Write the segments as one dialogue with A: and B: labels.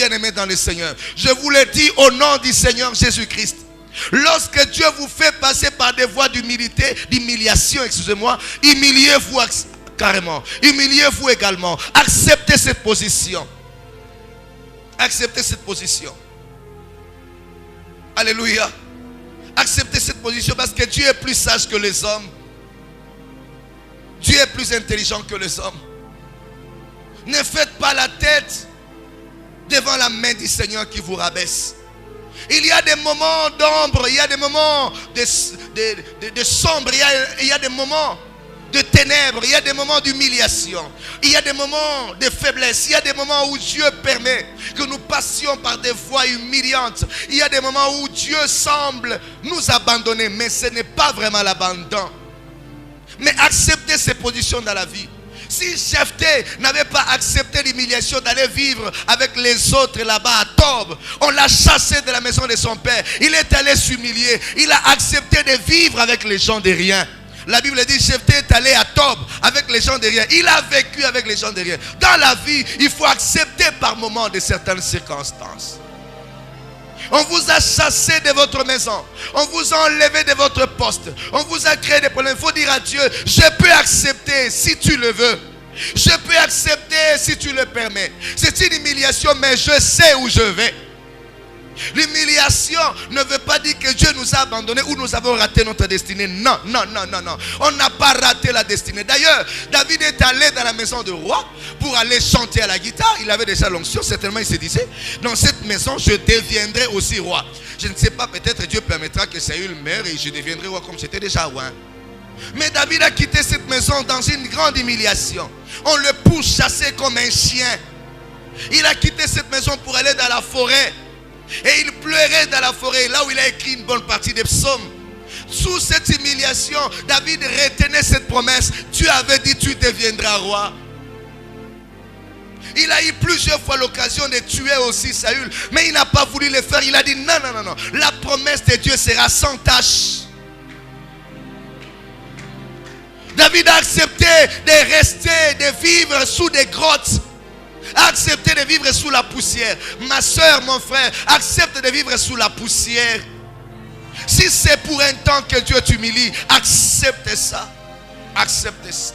A: bien-aimés dans le Seigneur, je vous le dis au nom du Seigneur Jésus-Christ. Lorsque Dieu vous fait passer par des voies d'humiliation, excusez-moi, humiliez-vous carrément. Humiliez-vous également. Acceptez cette position. Acceptez cette position. Alléluia. Acceptez cette position parce que Dieu est plus sage que les hommes. Dieu est plus intelligent que les hommes. Ne faites pas la tête devant la main du Seigneur qui vous rabaisse. Il y a des moments d'ombre, il y a des moments de sombre, il y a des moments de ténèbres, il y a des moments d'humiliation, il y a des moments de faiblesse, il y a des moments où Dieu permet que nous passions par des voies humiliantes. Il y a des moments où Dieu semble nous abandonner, mais ce n'est pas vraiment l'abandon. Mais acceptez ces positions dans la vie. Si Jephthé n'avait pas accepté l'humiliation d'aller vivre avec les autres là-bas à Tob, on l'a chassé de la maison de son père. Il est allé s'humilier. Il a accepté de vivre avec les gens de rien. La Bible dit Jephthé est allé à Tob avec les gens de rien. Il a vécu avec les gens de rien. Dans la vie, il faut accepter par moments de certaines circonstances. On vous a chassé de votre maison. On vous a enlevé de votre poste. On vous a créé des problèmes. Il faut dire à Dieu, je peux accepter si tu le veux. Je peux accepter si tu le permets. C'est une humiliation, mais je sais où je vais. L'humiliation ne veut pas dire que Dieu nous a abandonnés ou nous avons raté notre destinée. Non, non, non, non, non. On n'a pas raté la destinée. D'ailleurs, David est allé dans la maison du roi pour aller chanter à la guitare. Il avait déjà l'onction. Certainement, il se disait, dans cette maison, je deviendrai aussi roi. Je ne sais pas, peut-être Dieu permettra que Saül meure et je deviendrai roi comme j'étais déjà roi. Mais David a quitté cette maison dans une grande humiliation. On le pousse chasser comme un chien. Il a quitté cette maison pour aller dans la forêt. Et il pleurait dans la forêt, là où il a écrit une bonne partie des psaumes. Sous cette humiliation, David retenait cette promesse. Tu avais dit, tu deviendras roi. Il a eu plusieurs fois l'occasion de tuer aussi Saül, mais il n'a pas voulu le faire. Il a dit, non, non, non, non. La promesse de Dieu sera sans tâche. David a accepté de rester, de vivre sous des grottes. Acceptez de vivre sous la poussière. Ma soeur, mon frère, accepte de vivre sous la poussière. Si c'est pour un temps que Dieu t'humilie, accepte ça. Accepte ça.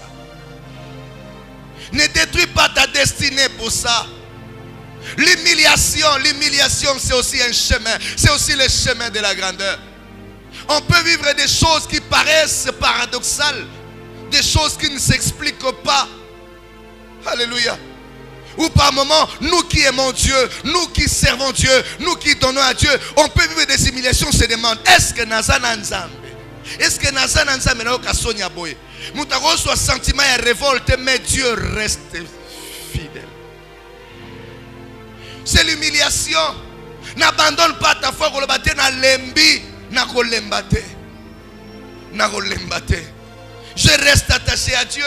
A: Ne détruis pas ta destinée pour ça. L'humiliation, c'est aussi un chemin. C'est aussi le chemin de la grandeur. On peut vivre des choses qui paraissent paradoxales, des choses qui ne s'expliquent pas. Alléluia. Ou par moments, nous qui aimons Dieu, nous qui servons Dieu, nous qui donnons à Dieu, on peut vivre des humiliations. On se demande, est-ce que Nazana Nzambe? Est-ce que Nazana Nzambe n'a pas soigné boy? Moutaro soit sentiment et révolte, mais Dieu reste fidèle. C'est l'humiliation. N'abandonne pas ta foi, na lembi, na kolembate. Na kolembate. Je reste attaché à Dieu.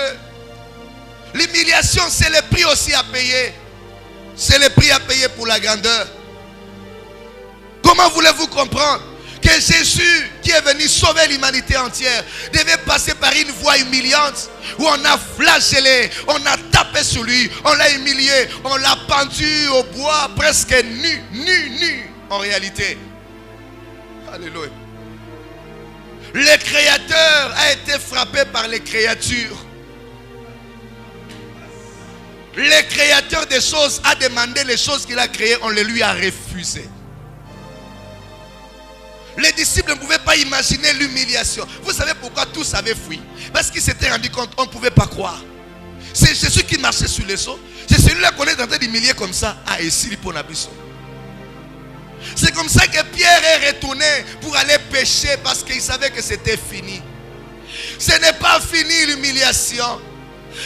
A: L'humiliation, c'est le prix aussi à payer. C'est le prix à payer pour la grandeur. Comment voulez-vous comprendre que Jésus, qui est venu sauver l'humanité entière, devait passer par une voie humiliante où on a flagellé, on a tapé sur lui, on l'a humilié, on l'a pendu au bois presque nu en réalité. Alléluia. Le Créateur a été frappé par les créatures. Le Créateur des choses a demandé les choses qu'il a créées, on les lui a refusées. Les disciples ne pouvaient pas imaginer l'humiliation. Vous savez pourquoi tous avaient fui? Parce qu'ils s'étaient rendus compte qu'on ne pouvait pas croire. C'est Jésus qui marchait sur les eaux. C'est celui-là qu'on est en train d'humilier comme ça. Ah, et si pour Nabiso. C'est comme ça que Pierre est retourné pour aller pêcher parce qu'il savait que c'était fini. Ce n'est pas fini l'humiliation.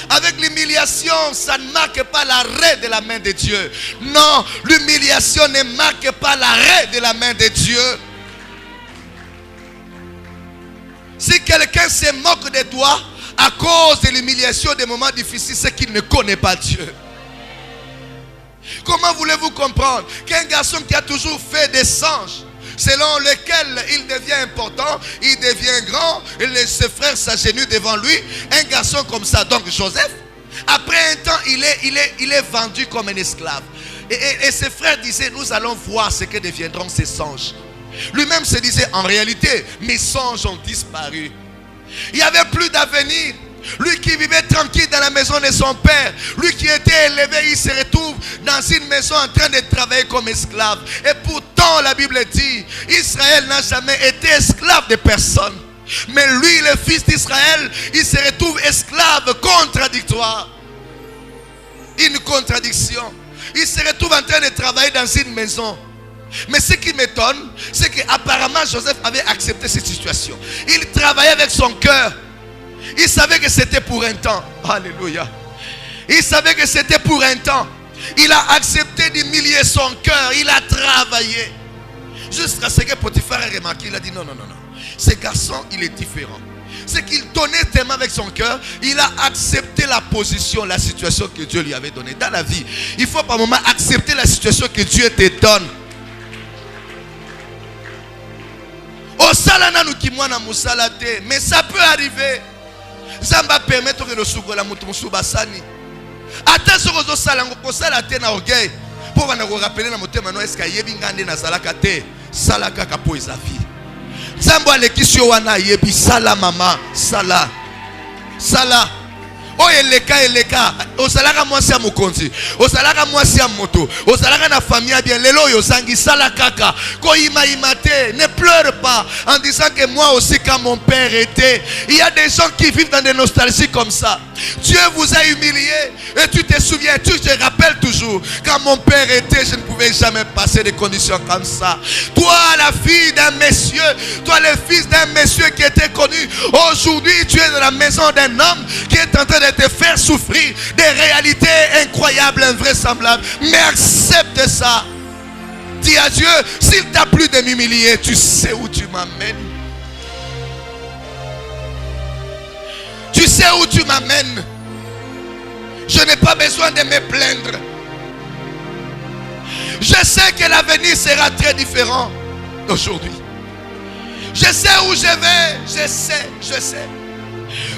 A: Avec l'humiliation, ça ne marque pas l'arrêt de la main de Dieu. Non, l'humiliation ne marque pas l'arrêt de la main de Dieu. Si quelqu'un se moque de toi à cause de l'humiliation des moments difficiles, c'est qu'il ne connaît pas Dieu. Comment voulez-vous comprendre qu'un garçon qui a toujours fait des songes, selon lequel il devient important, il devient grand, et ses frères s'agenouillent devant lui, un garçon comme ça, donc Joseph, après un temps, il est vendu comme un esclave. Et ses frères disaient, nous allons voir ce que deviendront ces songes. Lui-même se disait, en réalité, mes songes ont disparu. Il n'y avait plus d'avenir. Lui qui vivait tranquille dans la maison de son père, lui qui était élevé, il se retrouve dans une maison en train de travailler comme esclave. Et pourtant, la Bible dit, Israël n'a jamais été esclave de personne. Mais lui, le fils d'Israël, il se retrouve esclave contradictoire. Une contradiction. Il se retrouve en train de travailler dans une maison. Mais ce qui m'étonne, c'est qu'apparemment Joseph avait accepté cette situation. Il travaillait avec son cœur. Il savait que c'était pour un temps. Alléluia. Il savait que c'était pour un temps. Il a accepté d'humilier son cœur. Il a travaillé. Jusqu'à ce que Potiphar ait remarqué. Il a dit non, non, non, non. Ce garçon, il est différent. C'est qu'il donnait tellement avec son cœur. Il a accepté la position, la situation que Dieu lui avait donnée. Dans la vie, il faut par moment accepter la situation que Dieu te donne. Mais ça peut arriver. Zamba permettre que le sougola mutumu basani. Ata sokozo salango kosala te na orgueil. Pour na rappeler na motema no eska yebi ngande na salaka te. Salaka kapo ezavi. Zambo alekisio wana yebi sala mama sala. Sala. Oh eleka osalaka mwasi ya mukonzi, osalaka mwasi ya moto, osalaka na famille bien lelo yo zangi sala kaka ko imate. Ne pleure pas en disant que moi aussi quand mon père était. Il y a des gens qui vivent dans des nostalgies comme ça. Dieu vous a humilié et tu te souviens, tu te rappelles toujours quand mon père était, je ne pouvais jamais passer des conditions comme ça. Toi la fille d'un monsieur, toi le fils d'un monsieur qui était connu, aujourd'hui tu es dans la maison d'un homme qui est en train de te faire souffrir des réalités incroyables, invraisemblables. Mais accepte ça. Dis à Dieu, s'il t'a plu de m'humilier, tu sais où tu m'amènes. Tu sais où tu m'amènes. Je n'ai pas besoin de me plaindre. Je sais que l'avenir sera très différent d'aujourd'hui. Je sais où je vais. Je sais.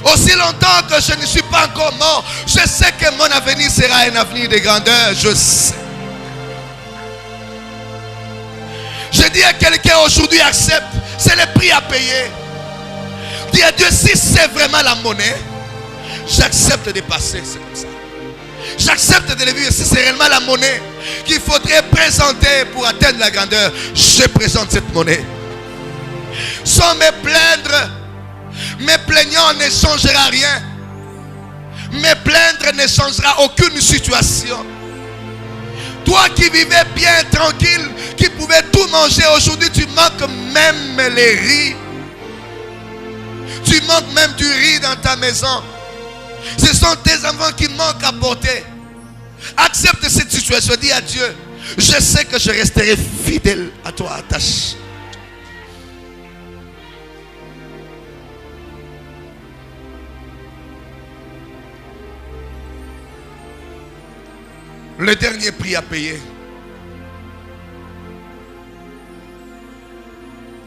A: Aussi longtemps que je ne suis pas encore mort, je sais que mon avenir sera un avenir de grandeur. Je sais. Je dis à quelqu'un aujourd'hui, accepte. C'est le prix à payer. Dis à Dieu, si c'est vraiment la monnaie, j'accepte de passer. C'est comme ça. J'accepte de le vivre. Si c'est réellement la monnaie qu'il faudrait présenter pour atteindre la grandeur, je présente cette monnaie. Sans me plaindre, me plaignant ne changera rien. Me plaindre ne changera aucune situation. Toi qui vivais bien tranquille, qui pouvais tout manger, aujourd'hui tu manques même les riz. Tu manques même du riz dans ta maison. Ce sont tes enfants qui manquent à porter. Accepte cette situation. Dis à Dieu, je sais que je resterai fidèle à toi, attaché. Le dernier prix à payer,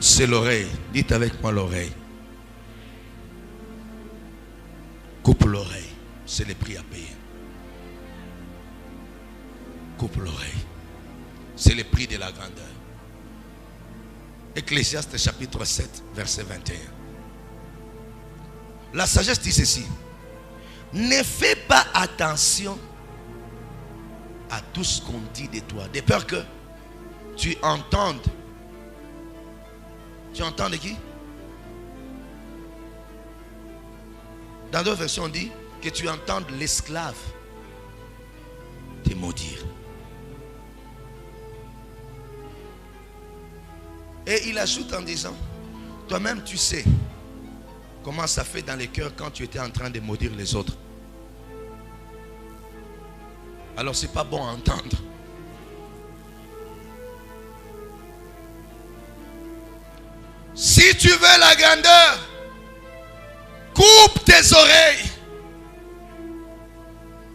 A: c'est l'oreille. Dites avec moi l'oreille. Coupe l'oreille. C'est le prix à payer. Coupe l'oreille. C'est le prix de la grandeur. Ecclésiaste chapitre 7, verset 21. La sagesse dit ceci. Ne fais pas attention à tout ce qu'on dit de toi, de peur que tu entendes. Tu entends de qui? Dans d'autres versions on dit que tu entendes l'esclave te maudire. Et il ajoute en disant, toi-même tu sais comment ça fait dans les cœurs quand tu étais en train de maudire les autres. Alors c'est pas bon à entendre. Si tu veux la grandeur, coupe tes oreilles.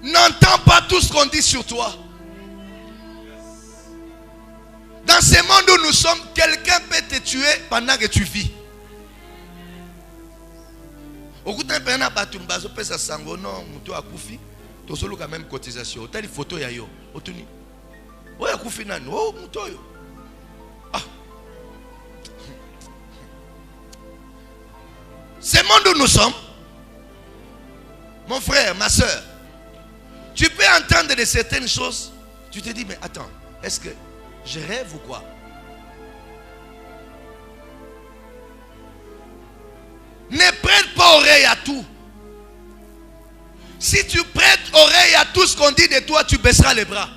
A: N'entends pas tout ce qu'on dit sur toi. Dans ce monde où nous sommes, quelqu'un peut te tuer pendant que tu vis. Quand même cotisation. Autant les photos ya yo. Ouais, Koufinani. Oh, Moutoyo. Ah. Ce monde où nous sommes, mon frère, ma soeur, tu peux entendre de certaines choses. Tu te dis, mais attends, est-ce que je rêve ou quoi? Ne prête pas oreille à tout. Si tu prêtes oreille à tout ce qu'on dit de toi, tu baisseras les bras.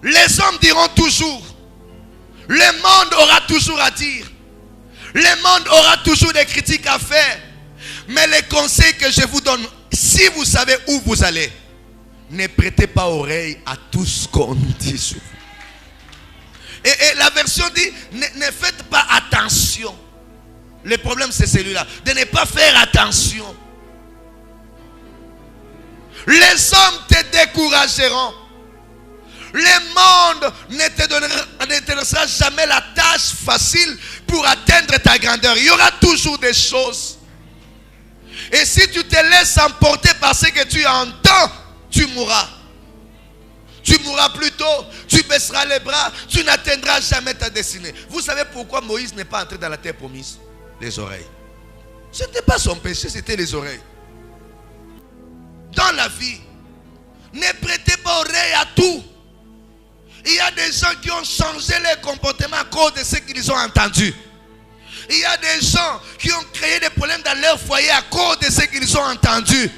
A: Les hommes diront toujours. Le monde aura toujours à dire. Le monde aura toujours des critiques à faire. Mais les conseils que je vous donne, si vous savez où vous allez, ne prêtez pas oreille à tout ce qu'on dit sur vous. Et la version dit, ne faites pas attention. Le problème c'est celui-là, de ne pas faire attention. Les hommes te décourageront. Le monde ne te donnera jamais la tâche facile pour atteindre ta grandeur. Il y aura toujours des choses. Et si tu te laisses emporter par ce que tu entends, tu mourras. Tu mourras plus tôt, tu baisseras les bras, tu n'atteindras jamais ta destinée. Vous savez pourquoi Moïse n'est pas entré dans la terre promise? Les oreilles. Ce n'était pas son péché, c'était les oreilles. Dans la vie, ne prêtez pas oreille à tout. Il y a des gens qui ont changé leur comportement à cause de ce qu'ils ont entendu. Il y a des gens qui ont créé des problèmes dans leur foyer à cause de ce qu'ils ont entendu.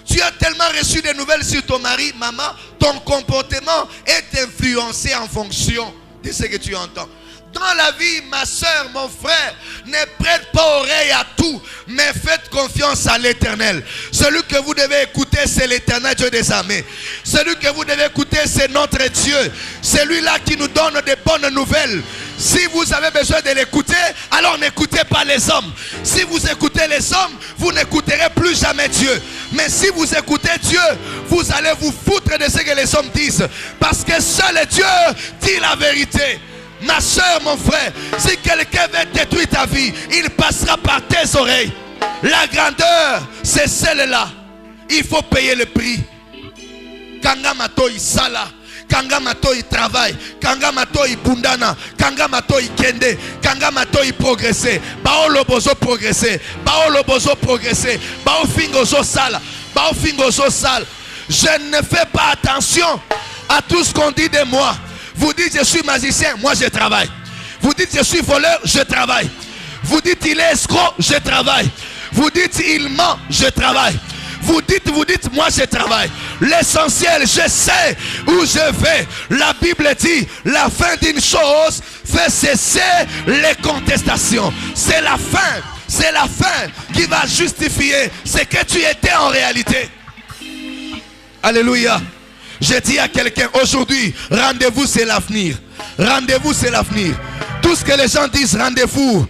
A: Tu as tellement reçu des nouvelles sur ton mari, maman, ton comportement est influencé en fonction de ce que tu entends. Dans la vie, ma soeur, mon frère, ne prête pas oreille à tout, mais faites confiance à l'Éternel. Celui que vous devez écouter, c'est l'Éternel Dieu des armées. Celui que vous devez écouter, c'est notre Dieu. Celui-là qui nous donne des bonnes nouvelles. Si vous avez besoin de l'écouter, alors n'écoutez pas les hommes. Si vous écoutez les hommes, vous n'écouterez plus jamais Dieu. Mais si vous écoutez Dieu, vous allez vous foutre de ce que les hommes disent. Parce que seul Dieu dit la vérité. Ma soeur, mon frère, si quelqu'un veut détruire ta vie, il passera par tes oreilles. La grandeur, c'est celle-là. Il faut payer le prix. Kanga matoi sala, kanga matoi travail, kanga matoi bundana, kanga matoi kende, kanga matoi progresser. Bao lobozo progresser, bao lobozo progresser, bao fingozo sala, bao fingozo sala. Je ne fais pas attention à tout ce qu'on dit de moi. Vous dites je suis magicien, moi je travaille. Vous dites je suis voleur, je travaille. Vous dites il est escroc, je travaille. Vous dites il ment, je travaille. Vous dites moi je travaille. L'essentiel, je sais où je vais. La Bible dit la fin d'une chose fait cesser les contestations. C'est la fin qui va justifier ce que tu étais en réalité. Alléluia. Je dis à quelqu'un aujourd'hui, rendez-vous c'est l'avenir. Rendez-vous c'est l'avenir. Tout ce que les gens disent, rendez-vous.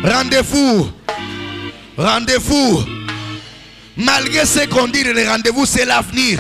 A: Rendez-vous. Rendez-vous. Malgré ce qu'on dit, le rendez-vous c'est l'avenir.